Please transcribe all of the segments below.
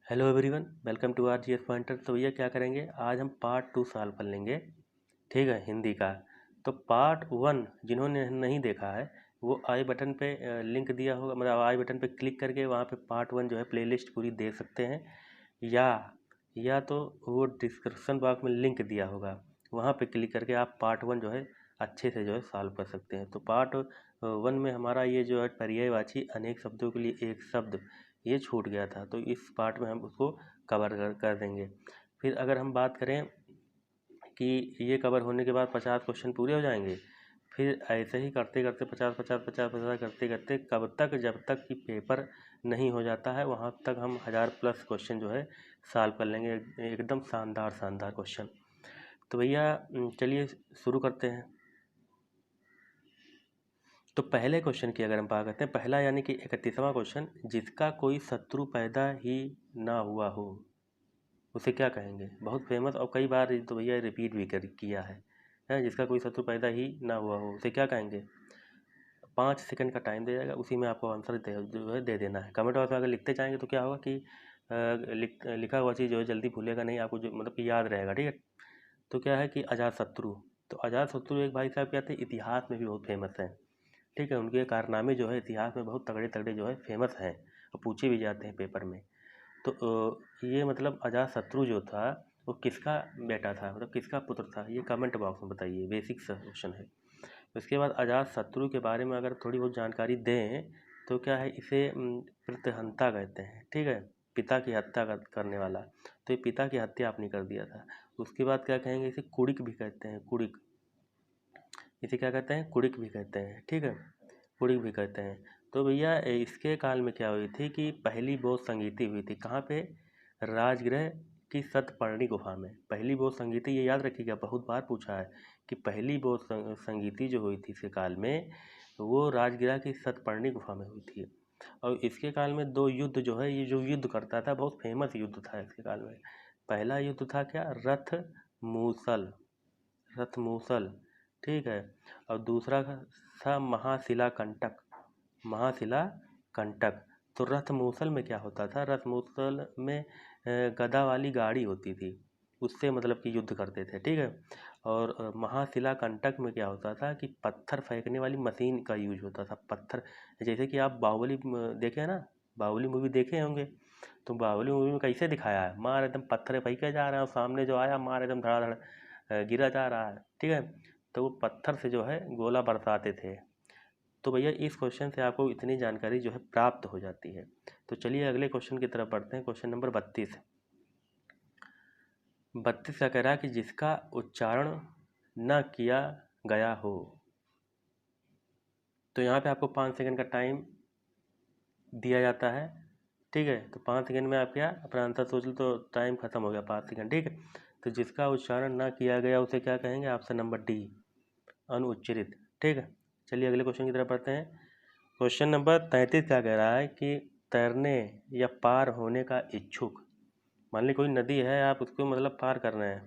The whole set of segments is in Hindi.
Hello everyone, welcome to R G S pointer. तो भैया क्या करेंगे, आज हम पार्ट 2 सॉल्व कर लेंगे। ठीक है, हिंदी का। तो पार्ट 1 जिन्होंने नहीं देखा है वो आई बटन पे लिंक दिया होगा, मतलब आई बटन पे क्लिक करके वहाँ पे पार्ट 1 जो है प्लेलिस्ट पूरी देख सकते हैं। या या तो वो डिस्क्रिप्शन बॉक्स में लिंक दिया होगा, वहाँ पे क्लिक करके आप पार्ट 1 जो है अच्छे से जो है सॉल्व कर सकते हैं। तो पार्ट 1 में हमारा ये जो है पर्यायवाची अनेक शब्दों के लिए एक शब्द ये छूट गया था, तो इस पार्ट में हम उसको कवर कर देंगे। फिर अगर हम बात करें कि ये कवर होने के बाद 50 क्वेश्चन पूरे हो जाएंगे, फिर ऐसे ही करते करते 50 करते करते कब तक, जब तक कि पेपर नहीं हो जाता है वहाँ तक हम 1000+ क्वेश्चन जो है सॉल्व कर लेंगे। एकदम शानदार शानदार क्वेश्चन। तो भैया चलिए शुरू करते हैं। तो पहले क्वेश्चन की अगर हम बात करते हैं, पहला यानी कि 31वां क्वेश्चन, जिसका कोई शत्रु पैदा ही ना हुआ हो उसे क्या कहेंगे। बहुत फेमस और कई बार तो भैया रिपीट भी किया है। जिसका कोई शत्रु पैदा ही ना हुआ हो उसे क्या कहेंगे। 5 सेकंड का टाइम दे जाएगा, उसी में आपको आंसर जो है दे देना है। कमेंट बॉक्स में अगर लिखते जाएंगे तो क्या होगा कि लिखा हुआ चीज़ जो है जल्दी भूलेगा नहीं, आपको जो मतलब कि याद रहेगा। ठीक है, तो क्या है कि अजातशत्रु। तो अजातशत्रु एक भाई साहब क्या थे, इतिहास में भी बहुत फेमस हैं। ठीक है, उनके कारनामे जो है इतिहास में बहुत तगड़े तगड़े जो है फेमस हैं और पूछे भी जाते हैं पेपर में। तो ये मतलब अजातशत्रु जो था वो किसका बेटा था, मतलब किसका पुत्र था, ये कमेंट बॉक्स में बताइए। बेसिक सा क्वेश्चन है। उसके बाद अजातशत्रु के बारे में अगर थोड़ी बहुत जानकारी दें तो क्या है, इसे प्रतिहंता कहते हैं। ठीक है, पिता की हत्या करने वाला। तो ये पिता की हत्या आपने कर दिया था। उसके बाद क्या कहेंगे, इसे कुड़िक भी कहते हैं। कुड़िक, इसे क्या कहते हैं, कुड़िक भी कहते हैं। ठीक है, कुड़िक भी कहते हैं। तो भैया इसके काल में क्या हुई थी कि पहली बोध संगीति हुई थी। कहाँ पे, राजगृह की सतपर्णी गुफा में पहली बोध संगीति। ये याद रखिएगा, बहुत बार पूछा है कि पहली बोध संगीति जो हुई थी इसके काल में वो राजगृह की सतपर्णी गुफा में हुई थी। और इसके काल में दो युद्ध जो है, ये जो युद्ध करता था बहुत फेमस युद्ध था इसके काल में। पहला युद्ध था क्या, रथ मूसल, रथ मूसल। ठीक है, और दूसरा था महाशिला कंटक, महाशिला कंटक। तो रथ मूसल में क्या होता था, रथ मूसल में गदा वाली गाड़ी होती थी, उससे मतलब कि युद्ध करते थे। ठीक है, और महाशिला कंटक में क्या होता था कि पत्थर फेंकने वाली मशीन का यूज होता था। पत्थर, जैसे कि आप बाहुबली देखे हैं ना, बाहुबली मूवी देखे होंगे। तो बाहुबली मूवी में कैसे दिखाया है, मार एकदम पत्थर फेंके जा रहे हैं और सामने जो आया मार एकदम धड़ाधड़ गिरा जा रहा है। ठीक है, तो वो पत्थर से जो है गोला बरसाते थे। तो भैया इस क्वेश्चन से आपको इतनी जानकारी जो है प्राप्त हो जाती है। तो चलिए अगले क्वेश्चन की तरफ बढ़ते हैं। Question number 32। 32 क्या कह रहा है कि जिसका उच्चारण न किया गया हो। तो यहाँ पे आपको 5 सेकंड का टाइम दिया जाता है। ठीक है, तो 5 सेकंड में आप क्या अपना आंसर सोच लो, तो टाइम खत्म हो गया 5 सेकंड। ठीक है, तो जिसका उच्चारण ना किया गया उसे क्या कहेंगे, ऑप्शन नंबर डी, अनुच्चरित। ठीक है, चलिए अगले क्वेश्चन की तरफ बढ़ते हैं। क्वेश्चन नंबर 33 क्या कह रहा है कि तैरने या पार होने का इच्छुक। मान ली कोई नदी है, आप उसको मतलब पार कर रहे हैं,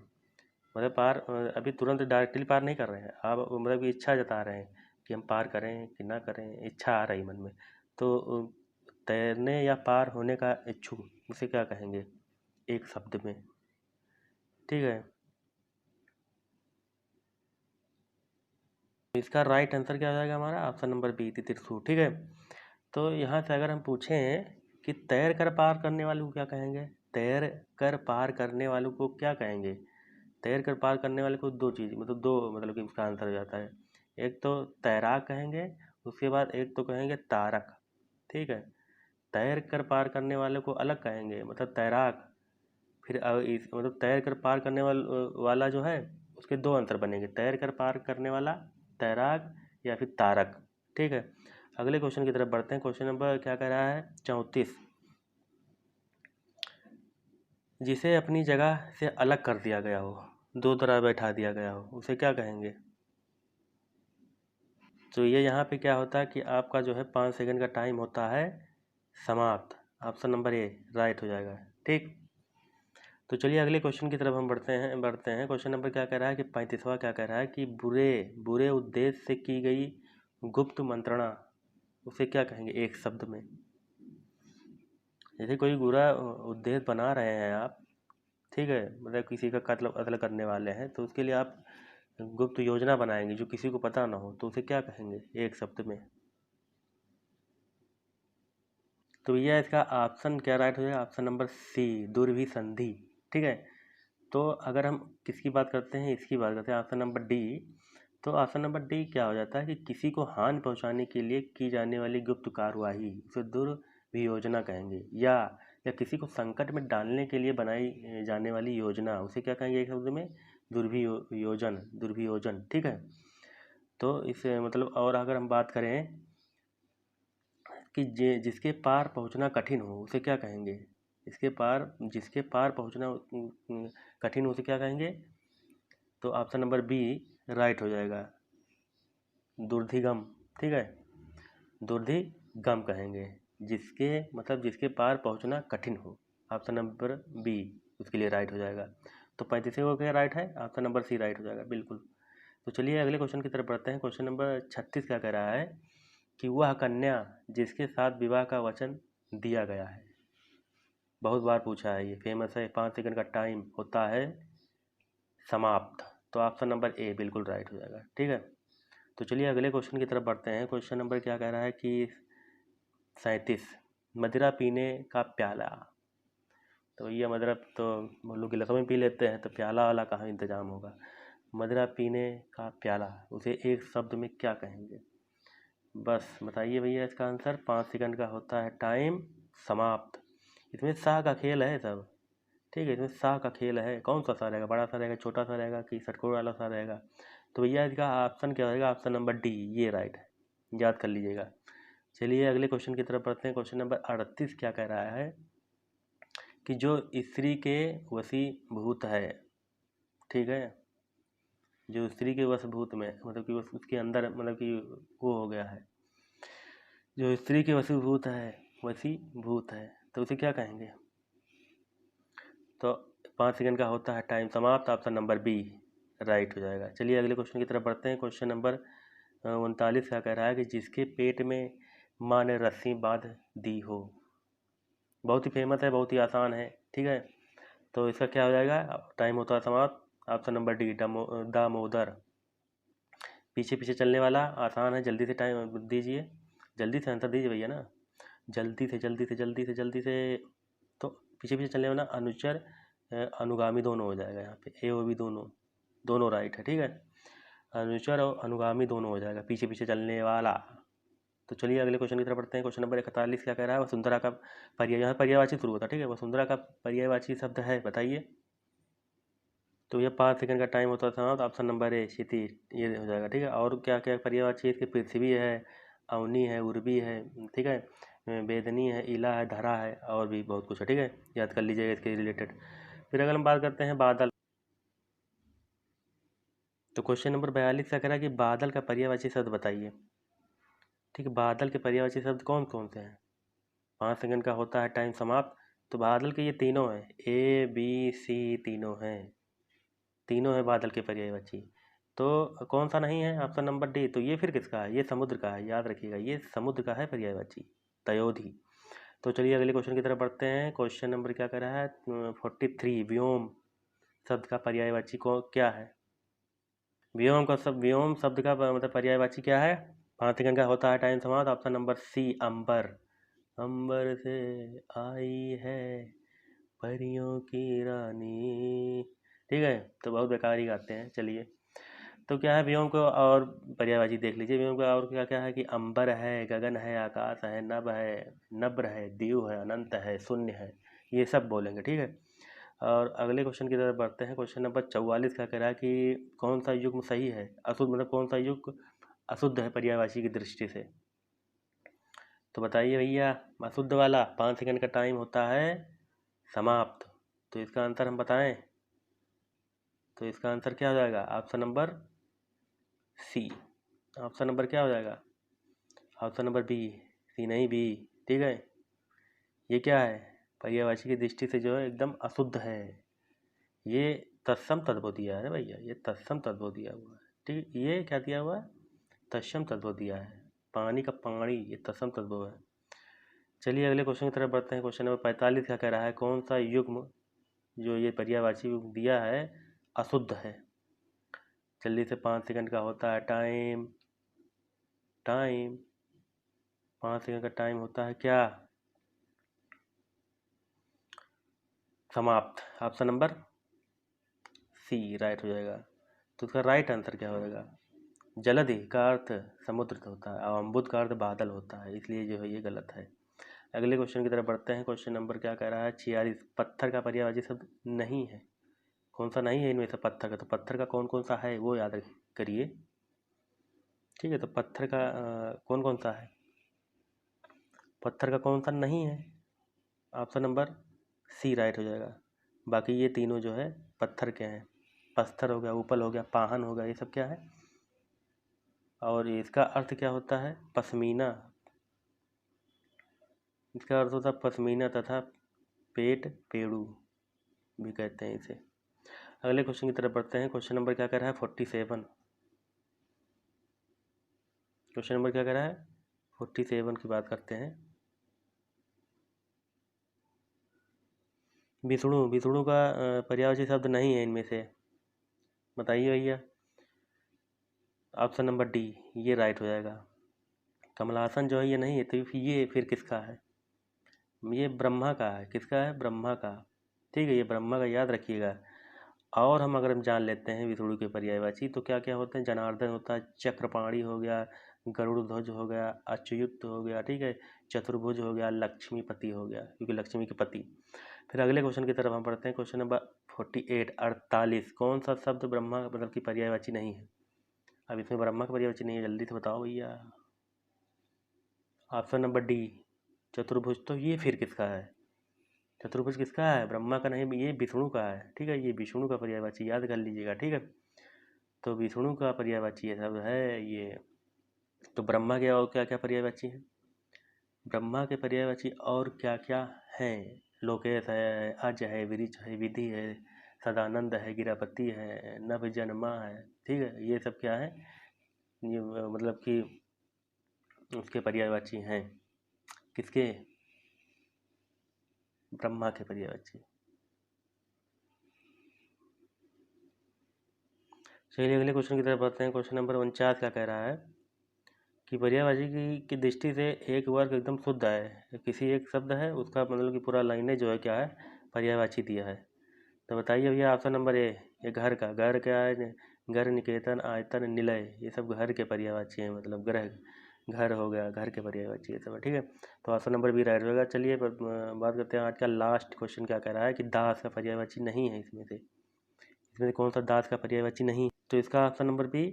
मतलब पार अभी तुरंत डायरेक्टली पार नहीं कर रहे हैं आप, मतलब कि इच्छा जता रहे हैं कि हम पार करें कि ना करें, इच्छा आ रही मन में। तो तैरने या पार होने का इच्छुक उसे क्या कहेंगे एक शब्द में। ठीक है, इसका राइट आंसर क्या हो जाएगा हमारा, ऑप्शन नंबर बी, तितरसू। ठीक है, तो यहाँ से अगर हम पूछें कि तैर कर पार करने वालों को क्या कहेंगे, तैर कर पार करने वालों को क्या कहेंगे। तैर कर पार करने वाले को दो चीज़, मतलब दो, मतलब कि उसका आंसर हो जाता है। एक तो तैराक कहेंगे, उसके बाद एक तो कहेंगे तारक। ठीक है, तैर कर पार करने वाले को अलग कहेंगे, मतलब तैराक। फिर इस मतलब तैर कर पार करने वाला जो है उसके दो आंसर बनेंगे, तैर कर पार करने वाला, तैराक, या फिर तारक। ठीक है, अगले क्वेश्चन की तरफ बढ़ते हैं। क्वेश्चन नंबर क्या कह रहा है, 34। जिसे अपनी जगह से अलग कर दिया गया हो, दो तरह बैठा दिया गया हो, उसे क्या कहेंगे। तो ये यहाँ पे क्या होता है कि आपका जो है 5 सेकंड का टाइम होता है समाप्त। ऑप्शन नंबर ए राइट हो जाएगा। ठीक, तो चलिए अगले क्वेश्चन की तरफ हम बढ़ते हैं। क्वेश्चन नंबर क्या कह रहा है कि 35वां क्या कह रहा है कि बुरे बुरे उद्देश्य से की गई गुप्त मंत्रणा उसे क्या कहेंगे एक शब्द में। जैसे कोई बुरा उद्देश्य बना रहे हैं आप, ठीक है, मतलब किसी का कत्ल कत्ल करने वाले हैं, तो उसके लिए आप गुप्त योजना बनाएंगे जो किसी को पता ना हो, तो उसे क्या कहेंगे एक शब्द में? तो भैया इसका ऑप्शन क्या राइट हो जाएगा? ऑप्शन नंबर सी, दुर्भिसंधि। ठीक है। तो अगर हम किसकी बात करते हैं, इसकी बात करते हैं, ऑप्शन नंबर डी। तो ऑप्शन नंबर डी क्या हो जाता है कि किसी को हानि पहुंचाने के लिए की जाने वाली गुप्त कार्यवाही, उसे दुर्वियोजना कहेंगे। या किसी को संकट में डालने के लिए बनाई जाने वाली योजना, उसे क्या कहेंगे एक शब्द में? दुर्वियोजन, दुर्वियोजन। ठीक है। तो इस मतलब, और अगर हम बात करें कि जिसके पार पहुंचना कठिन हो, उसे क्या कहेंगे? जिसके पार पहुंचना कठिन हो, उसे क्या कहेंगे? तो ऑप्शन नंबर बी राइट हो जाएगा, दुर्धिगम। ठीक है, दुर्धिगम कहेंगे, जिसके मतलब जिसके पार पहुंचना कठिन हो। ऑप्शन नंबर बी उसके लिए राइट हो जाएगा। तो 35 को क्या राइट है? ऑप्शन नंबर सी राइट हो जाएगा, बिल्कुल। तो चलिए अगले क्वेश्चन की तरफ बढ़ते हैं। क्वेश्चन नंबर 36 क्या कह रहा है कि वह कन्या जिसके साथ विवाह का वचन दिया गया है। बहुत बार पूछा है, ये फेमस है। 5 सेकंड का टाइम होता है समाप्त। तो ऑप्शन नंबर ए बिल्कुल राइट हो जाएगा। ठीक है। तो चलिए अगले क्वेश्चन की तरफ बढ़ते हैं। क्वेश्चन नंबर क्या कह रहा है कि 37, मदिरा पीने का प्याला। तो भैया मदिरा तो हम लोग गिलासों में पी लेते हैं, तो प्याला वाला कहाँ इंतजाम होगा? मदिरा पीने का प्याला, उसे एक शब्द में क्या कहेंगे? बस बताइए भैया इसका आंसर। 5 सेकंड का होता है टाइम समाप्त। इसमें शाह का खेल है सब। ठीक है, इसमें शाह का खेल है। कौन सा शाह रहेगा? बड़ा सा रहेगा, छोटा सा रहेगा, कि षटकोण वाला शाह रहेगा? तो भैया इसका ऑप्शन क्या रहेगा? ऑप्शन नंबर डी, ये राइट है, याद कर लीजिएगा। चलिए अगले क्वेश्चन की तरफ बढ़ते हैं। क्वेश्चन नंबर 38 क्या कह रहा है कि जो स्त्री के वशीभूत है, ठीक है, जो स्त्री के वशभूत में, मतलब कि उसके अंदर, मतलब कि वो हो गया है, जो स्त्री के वशीभूत है, तो उसे क्या कहेंगे? तो 5 सेकंड का होता है टाइम समाप्त। ऑप्शन नंबर बी राइट हो जाएगा। चलिए अगले क्वेश्चन की तरफ बढ़ते हैं। क्वेश्चन नंबर 39 क्या कह रहा है कि जिसके पेट में माँ ने रस्सी बांध दी हो। बहुत ही फेमस है, बहुत ही आसान है। ठीक है। तो इसका क्या हो जाएगा? टाइम होता है समाप्त। Option number D, Damodar. पीछे पीछे चलने वाला, आसान है, जल्दी से टाइम दीजिए, जल्दी से आंसर दीजिए भैया ना, जल्दी से जल्दी से जल्दी से जल्दी से। तो पीछे पीछे चलने वाला अनुचर अनुगामी दोनों हो जाएगा यहाँ पे, ए और बी दोनों, दोनों राइट है। ठीक है, अनुचर और अनुगामी दोनों हो जाएगा, पीछे पीछे चलने वाला। तो चलिए अगले क्वेश्चन की तरफ बढ़ते हैं। क्वेश्चन नंबर 41 क्या कह रहा है? वसुंधरा का पर्याय, यहाँ पर्यायवाची शुरू होता है। ठीक है, वसुंधरा का पर्यायवाची शब्द है, बताइए। तो ये 5 सेकंड का टाइम होता था। तो ऑप्शन नंबर ए क्षितिज, ये हो जाएगा। ठीक है, और क्या क्या पर्यायवाची इसके? पृथ्वी है, अवनी है, उर्वी है, ठीक है, वेदनी है, इला है, धरा है, और भी बहुत कुछ है। ठीक है, याद कर लीजिएगा इसके रिलेटेड। फिर अगर हम बात करते हैं बादल, तो क्वेश्चन नंबर 42 का कह रहा है कि बादल का पर्यायवाची शब्द बताइए। ठीक है, बादल के पर्यायवाची शब्द कौन कौन से हैं? 5 सेकंड का होता है टाइम समाप्त। तो बादल के ये तीनों हैं, ए बी सी, तीनों हैं, तीनों है बादल के पर्यायवाची। तो कौन सा नहीं है? Option number D. तो ये फिर किसका है? ये समुद्र का है, याद रखिएगा, ये समुद्र का है पर्यायवाची, तयोधि। तो चलिए अगले क्वेश्चन की तरफ बढ़ते हैं। क्वेश्चन नंबर क्या कह रहा है? 43, व्योम शब्द का पर्यायवाची को क्या है? व्योम शब्द का मतलब पर्यायवाची क्या है? 5 सेकंड का होता है टाइम समाप्त। ऑप्शन नंबर सी, अंबर। अंबर से आई है परियों की रानी। ठीक है, तो बहुत बेकार ही गाते हैं। चलिए, तो क्या है व्योम को, और पर्यायवाची देख लीजिए व्योम का। और क्या क्या है कि अंबर है, गगन है, आकाश है, नभ है, नब्र है, दीव है, अनंत है, शून्य है, ये सब बोलेंगे। ठीक है, और अगले क्वेश्चन की तरफ बढ़ते हैं। क्वेश्चन नंबर 44 क्या कह रहा है कि कौन सा युग्म सही है? अशुद्ध मतलब कौन सा युग अशुद्ध है पर्यायवाची की दृष्टि से? तो बताइए भैया, अशुद्ध वाला। 5 सेकंड का टाइम होता है समाप्त। तो इसका आंसर हम बताएं, तो इसका आंसर क्या हो जाएगा? Option number C. Option number क्या हो जाएगा? ऑप्शन नंबर बी, सी नहीं, बी। ठीक है, ये क्या है? पर्यायवाची की दृष्टि से जो है एकदम अशुद्ध है। ये तत्सम तद्भव दिया है ना भैया, ये तत्सम तद्भव दिया हुआ है। ठीक, ये क्या दिया हुआ है? तत्सम तद्भव दिया है। पानी का पानी, ये तत्सम तद्भव है। चलिए अगले क्वेश्चन की तरफ बढ़ते हैं। क्वेश्चन नंबर 45 क्या कह रहा है, कौन सा युग्म जो ये पर्यायवाची युग्म दिया है अशुद्ध है। जल्दी से 5 सेकंड का होता है टाइम, टाइम 5 सेकंड का टाइम होता है क्या, समाप्त। ऑप्शन नंबर सी राइट हो जाएगा। तो उसका राइट आंसर क्या होगा, जलधि का अर्थ समुद्र होता है और अम्बुद का अर्थ बादल होता है, इसलिए जो है ये गलत है। अगले क्वेश्चन की तरफ बढ़ते हैं। क्वेश्चन नंबर क्या कह रहा है 46, पत्थर का पर्यायवाची शब्द नहीं है। कौन सा नहीं है इनमें से पत्थर का, तो पत्थर का कौन कौन सा है वो याद करिए। ठीक है, तो पत्थर का कौन कौन सा है, पत्थर का कौन सा नहीं है, ऑप्शन नंबर सी राइट हो जाएगा। बाकी ये तीनों जो है पत्थर के हैं, पत्थर हो गया, उपल हो गया, पाहन हो गया, ये सब क्या है। और इसका अर्थ क्या होता है, पश्मीना, इसका अर्थ होता है पश्मीना तथा पेट पेड़ू भी कहते हैं इसे। अगले क्वेश्चन की तरफ बढ़ते हैं। क्वेश्चन नंबर क्या कह रहा है 47, क्वेश्चन नंबर क्या कह रहा है 47 की बात करते हैं। विष्णु, विष्णु का पर्यायवाची शब्द नहीं है इनमें से, बताइए भैया। ऑप्शन नंबर डी ये राइट हो जाएगा। कमलासन जो है ये नहीं है, तो ये फिर किसका है, ये ब्रह्मा का है। किसका है, ब्रह्मा का। ठीक है, ये ब्रह्मा का याद रखिएगा। और हम जान लेते हैं विष्णु के पर्यायवाची तो क्या क्या होते हैं, जनार्दन होता है, चक्रपाणी हो गया, गरुड़ ध्वज हो गया, अच्युत हो गया, ठीक है, चतुर्भुज हो गया, लक्ष्मीपति हो गया क्योंकि लक्ष्मी के पति। फिर अगले क्वेश्चन की तरफ हम पढ़ते हैं। क्वेश्चन नंबर 48, 48, कौन सा शब्द ब्रह्मा मतलब की पर्यायवाची नहीं है। अब इसमें ब्रह्मा का पर्यायवाची नहीं है, जल्दी से बताओ भैया। ऑप्शन नंबर डी चतुर्भुज, तो ये फिर किसका है, चतुर्भुज किसका है, ब्रह्मा का नहीं, ये विष्णु का है। ठीक है, ये विष्णु का पर्यायवाची याद कर लीजिएगा। ठीक है, तो विष्णु का पर्यायवाची ये शब्द है ये। तो ब्रह्मा के और क्या क्या पर्यायवाची हैं, ब्रह्मा के पर्यायवाची और क्या क्या हैं, लोकेश है, अज है, विरिच है, विधि है, सदानंद है, गिरापति है, नभजन्मा है। ठीक है, ये सब क्या है, ये मतलब कि उसके पर्यायवाची हैं, किसके, ब्रह्मा के पर्यायवाची। चलिए अगले क्वेश्चन की तरफ बढ़ते हैं। क्वेश्चन नंबर 49 क्या कह रहा है कि पर्यायवाची की दृष्टि से एक वर्ग एकदम शुद्ध है, किसी एक शब्द है उसका मतलब कि पूरा लाइने जो है क्या है, पर्यायवाची दिया है। तो बताइए भैया, ऑप्शन नंबर ए, ये घर का, घर क्या है, घर, निकेतन, आयतन, निलय, ये सब घर के पर्यायवाची हैं, मतलब ग्रह, घर हो गया, घर के पर्यायवाची ये सब है। ठीक है, तो ऑप्शन नंबर बी राइट होगा। चलिए बात करते हैं आज का लास्ट क्वेश्चन क्या कह रहा है कि दास का पर्यायवाची नहीं है इसमें से कौन सा दास का पर्यायवाची नहीं, तो इसका ऑप्शन नंबर बी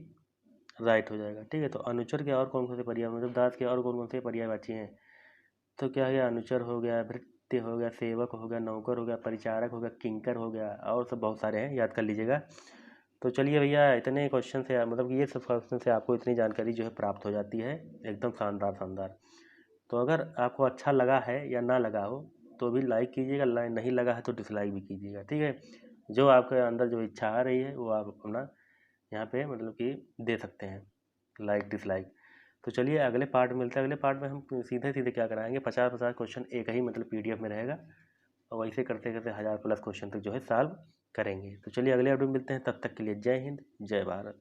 राइट हो जाएगा। ठीक है, तो अनुचर के और कौन कौन से पर्याय मतलब दास के और कौन कौन से पर्यायवाची हैं, तो क्या है, अनुचर हो गया, भृत्य हो गया, सेवक हो गया, नौकर हो गया, परिचारक हो गया, किंकर हो गया, और सब बहुत सारे हैं, याद कर लीजिएगा। तो चलिए भैया, इतने क्वेश्चन से मतलब कि ये सब क्वेश्चन से आपको इतनी जानकारी जो है प्राप्त हो जाती है, एकदम शानदार शानदार। तो अगर आपको अच्छा लगा है या ना लगा हो तो भी लाइक कीजिएगा, नहीं लगा है तो डिसलाइक भी कीजिएगा। ठीक है, जो आपके अंदर जो इच्छा आ रही है वो आप अपना यहाँ पे मतलब कि दे सकते हैं, लाइक डिसलाइक। तो चलिए अगले पार्ट में मिलते हैं। अगले पार्ट में हम सीधे सीधे क्या कराएंगे, 50-50 क्वेश्चन एक ही मतलब पीडीएफ में रहेगा, और वैसे करते करते 1000+ क्वेश्चन तक जो है सॉल्व करेंगे। तो चलिए अगले अपडेट में मिलते हैं, तब तक के लिए जय हिंद, जय भारत।